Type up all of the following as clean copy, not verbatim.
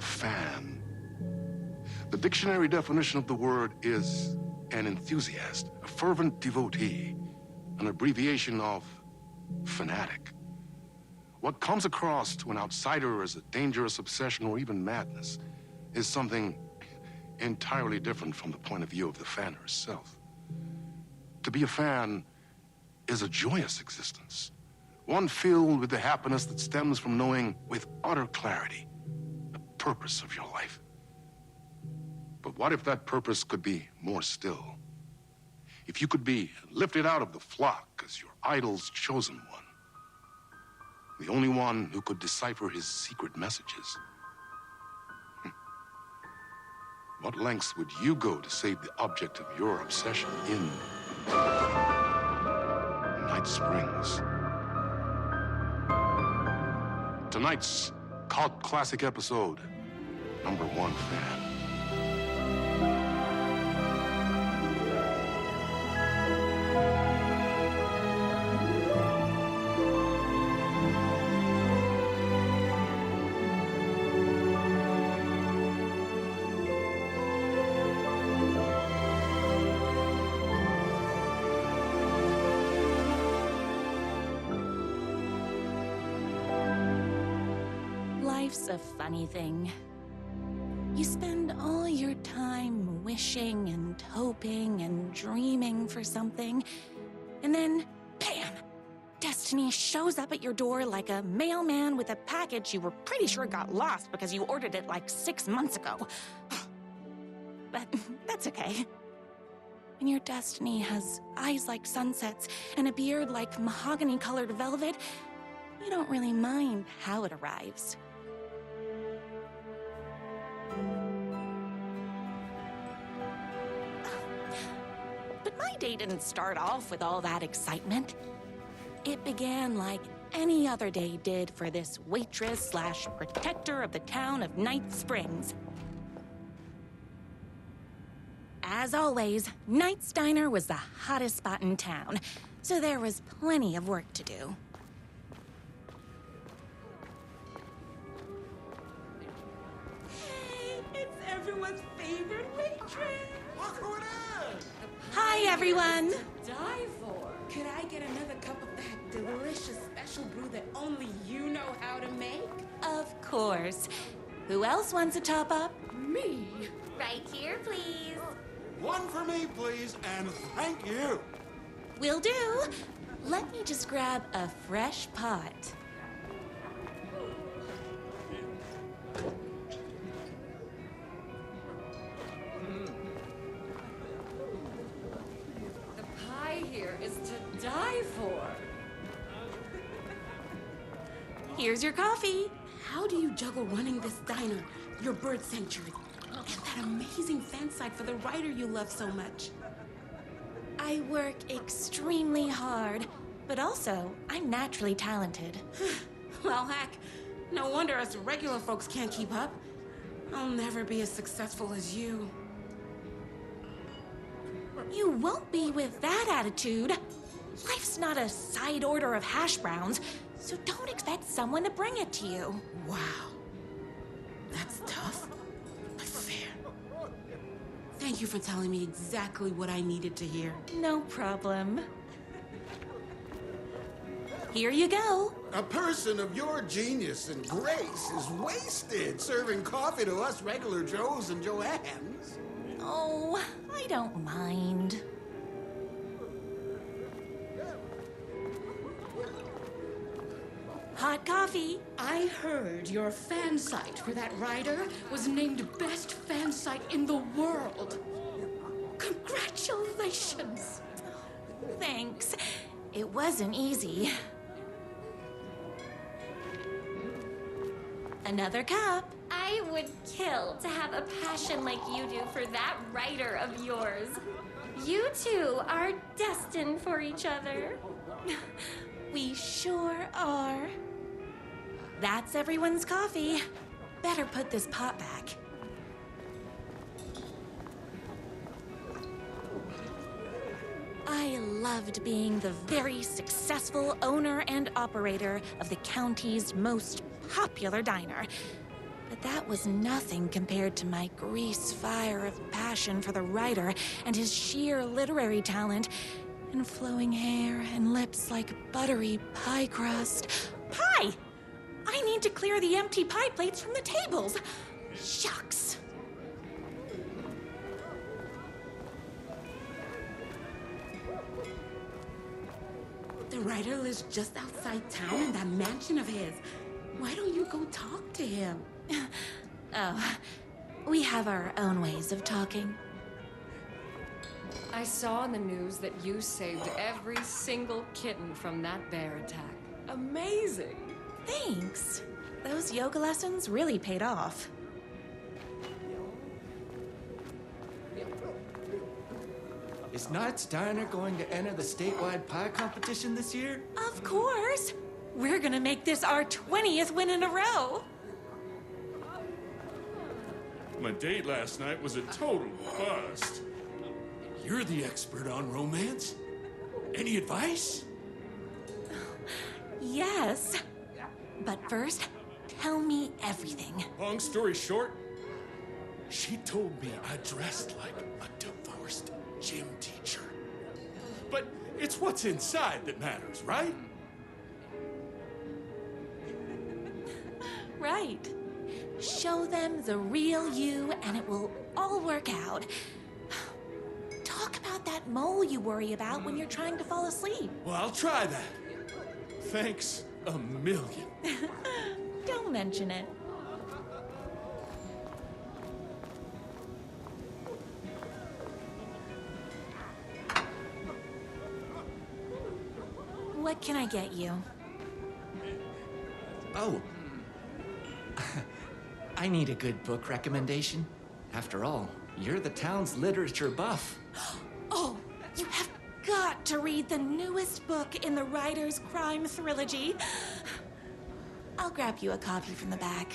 fan. The dictionary definition of the word is an enthusiast, a fervent devotee, an abbreviation of fanatic. What comes across to an outsider as a dangerous obsession or even madness is something entirely different from the point of view of the fan herself. To be a fan is a joyous existence, one filled with the happiness that stems from knowing with utter clarity the purpose of your life. But what if that purpose could be more still? If you could be lifted out of the flock as your idol's chosen one, the only one who could decipher his secret messages. What lengths would you go to save the object of your obsession in Nightsprings? Tonight's cult classic episode, number 1 fan. Life's a funny thing. You spend all your time wishing and hoping and dreaming for something, and then, bam! Destiny shows up at your door like a mailman with a package you were pretty sure got lost because you ordered it like 6 months ago. But that's okay. When your destiny has eyes like sunsets and a beard like mahogany-colored velvet, you don't really mind how it arrives. But my day didn't start off with all that excitement. It began like any other day did for this waitress/protector of the town of Nightsprings. As always, Knight's Diner was the hottest spot in town, so there was plenty of work to do. Hey, it's everyone's favorite waitress. Look who it is! Hi, everyone! Die for. Could I get another cup of that delicious special brew that only you know how to make? Of course. Who else wants a top-up? Me. Right here, please. One for me, please, and thank you. Will do. Let me just grab a fresh pot. The pie here is to die for. Here's your coffee. How do you juggle running this diner, your bird sanctuary, and that amazing fan site for the writer you love so much? I work extremely hard, but also I'm naturally talented. Well, heck, no wonder us regular folks can't keep up. I'll never be as successful as you. You won't be with that attitude. Life's not a side order of hash browns, so don't expect someone to bring it to you. Wow. That's tough, but fair. Thank you for telling me exactly what I needed to hear. No problem. Here you go. A person of your genius and grace is wasted serving coffee to us regular Joes and Joannes. Oh, I don't mind. Hot coffee. I heard your fan site for that writer was named best fan site in the world. Congratulations! Thanks. It wasn't easy. Another cup. I would kill to have a passion like you do for that writer of yours. You two are destined for each other. We sure are. That's everyone's coffee. Better put this pot back. I loved being the very successful owner and operator of the county's most popular diner. But that was nothing compared to my grease fire of passion for the writer and his sheer literary talent, and flowing hair and lips like buttery pie crust. Pie! I need to clear the empty pie plates from the tables. Shucks. The writer lives just outside town in that mansion of his. Why don't you go talk to him? Oh, we have our own ways of talking. I saw in the news that you saved every single kitten from that bear attack. Amazing! Thanks. Those yoga lessons really paid off. Is Knight's Diner going to enter the statewide pie competition this year? Of course! We're gonna make this our 20th win in a row! My date last night was a total bust. You're the expert on romance. Any advice? Yes. But first, tell me everything. Long story short, She told me I dressed like a divorced gym teacher. But it's what's inside that matters, right? Right. Show them the real you and it will all work out. Talk about that mole you worry about when you're trying to fall asleep. Well, I'll try that. Thanks a million. Don't mention it. What can I get you? Oh. I need a good book recommendation. After all, you're the town's literature buff. Oh, you have got to read the newest book in the Writer's Crime Trilogy. I'll grab you a copy from the back.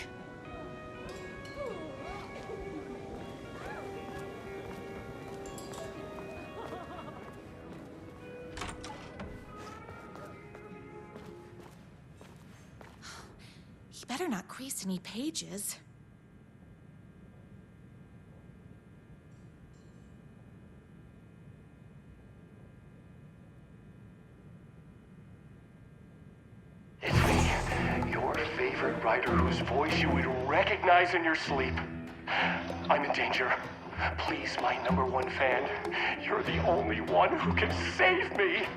You better not crease any pages. It's me, your favorite writer whose voice you would recognize in your sleep. I'm in danger. Please, my #1 fan, you're the only one who can save me.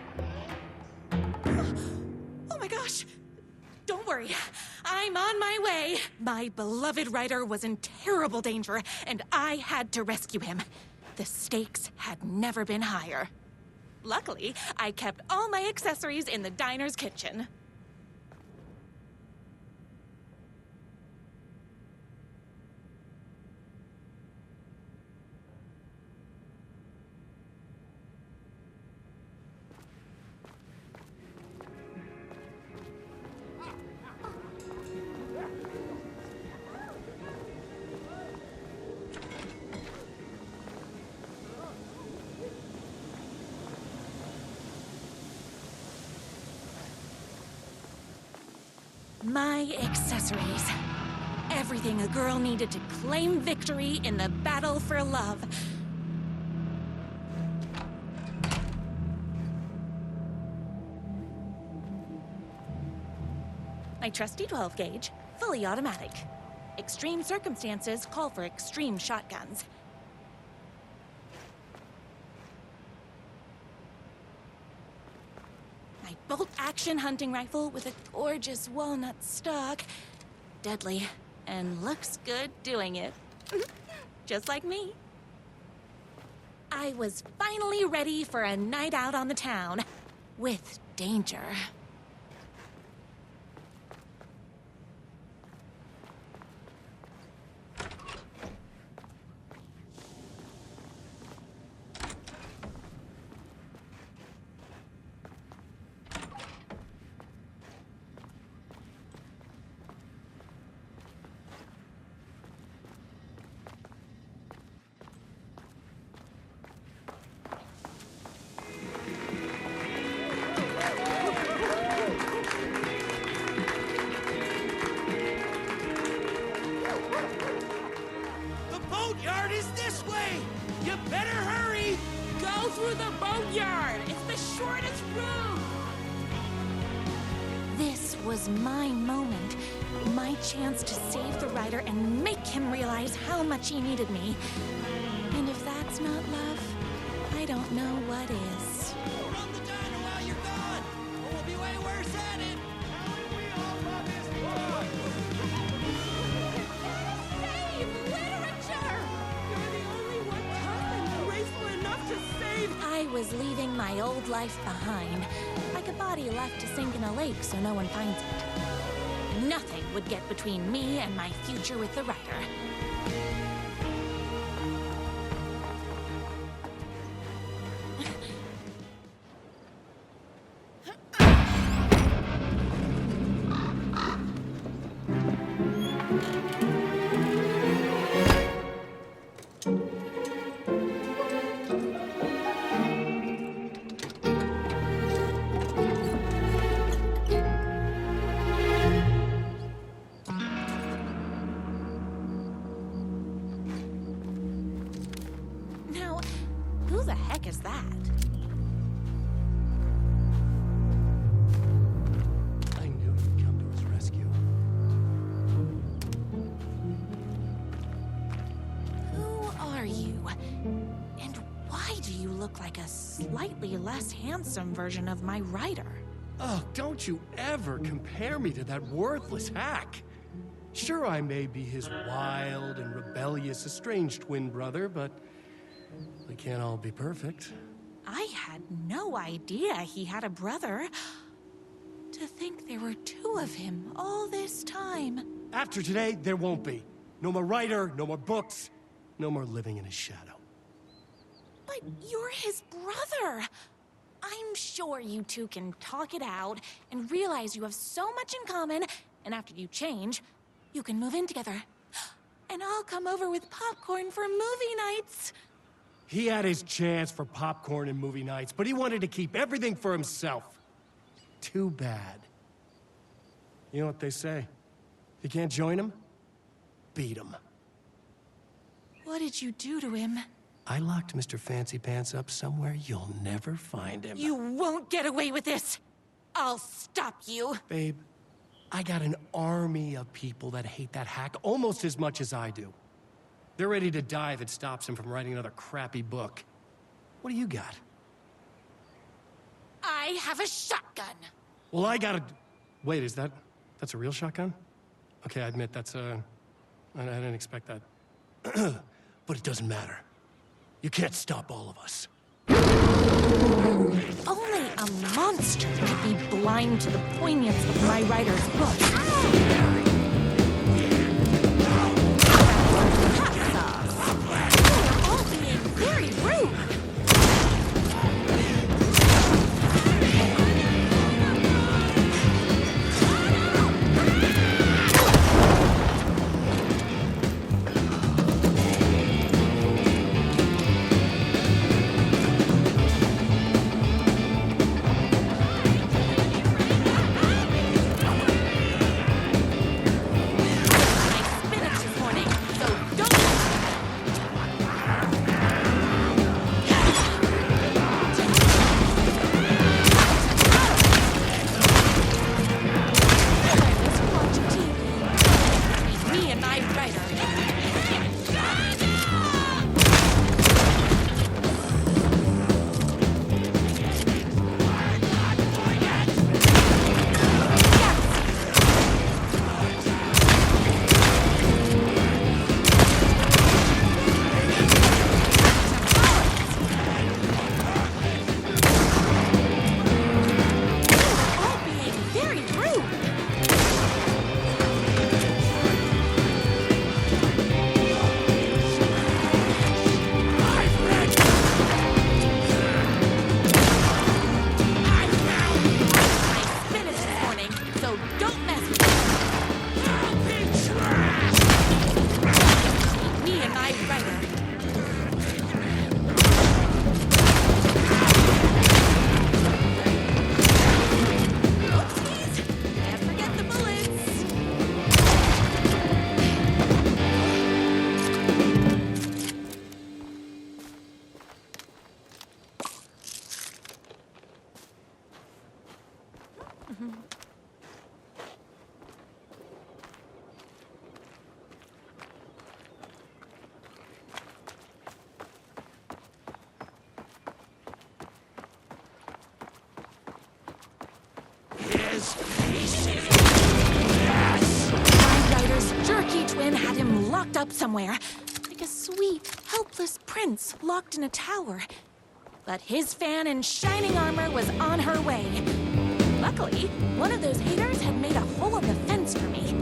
Oh my gosh! Don't worry, I'm on my way. My beloved writer was in terrible danger, and I had to rescue him. The stakes had never been higher. Luckily, I kept all my accessories in the diner's kitchen. My accessories. Everything a girl needed to claim victory in the battle for love. My trusty 12 gauge, fully automatic. Extreme circumstances call for extreme shotguns. My bolt-action hunting rifle with a gorgeous walnut stock. Deadly, and looks good doing it. Just like me. I was finally ready for a night out on the town. With danger. this way! You better hurry! Go through the boatyard. It's the shortest route. This was my moment. My chance to save the rider and make him realize how much he needed me. And if that's not love, I don't know what is. Run the diner while you're gone, or we'll be way worse at it. Save literature! You're the only one tough and graceful enough to save. I was leaving my old life behind, like a body left to sink in a lake so no one finds it. Nothing would get between me and my future with the rider. Now, who the heck is that? I knew you'd come to his rescue. Who are you? And why do you look like a slightly less handsome version of my rider? Oh, don't you ever compare me to that worthless hack. Sure, I may be his wild and rebellious estranged twin brother, but we can't all be perfect. I had no idea he had a brother. To think there were two of him all this time. After today, there won't be. No more writer, no more books, no more living in his shadow. But you're his brother. I'm sure you two can talk it out and realize you have so much in common, and after you change, you can move in together. And I'll come over with popcorn for movie nights. He had his chance for popcorn and movie nights, but he wanted to keep everything for himself. Too bad. You know what they say? If you can't join him, beat him. What did you do to him? I locked Mr. Fancy Pants up somewhere you'll never find him. You won't get away with this. I'll stop you. Babe, I got an army of people that hate that hack almost as much as I do. They're ready to die if it stops him from writing another crappy book. What do you got? I have a shotgun. Well, I got a... Wait, that's a real shotgun? Okay, I admit that's I didn't expect that. But it doesn't matter. You can't stop all of us. Only a monster could be blind to the poignance of my writer's book. Hot sauce. You're all being very rude. My rider's jerky twin had him locked up somewhere, like a sweet, helpless prince locked in a tower. But his fan in shining armor was on her way. Luckily, one of those haters had made a hole in the fence for me.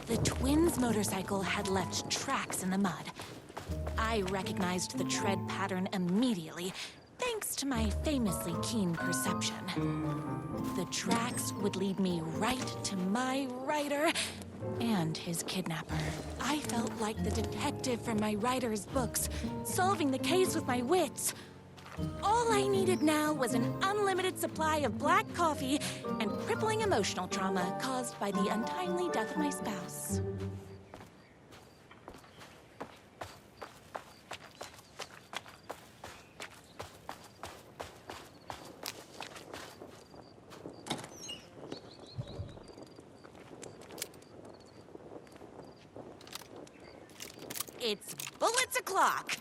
The twins' motorcycle had left tracks in the mud. I recognized the tread pattern immediately, thanks to my famously keen perception. The tracks would lead me right to my rider and his kidnapper. I felt like the detective from my writer's books, solving the case with my wits. All I needed now was an unlimited supply of black coffee and crippling emotional trauma caused by the untimely death of my spouse. It's bullets o'clock.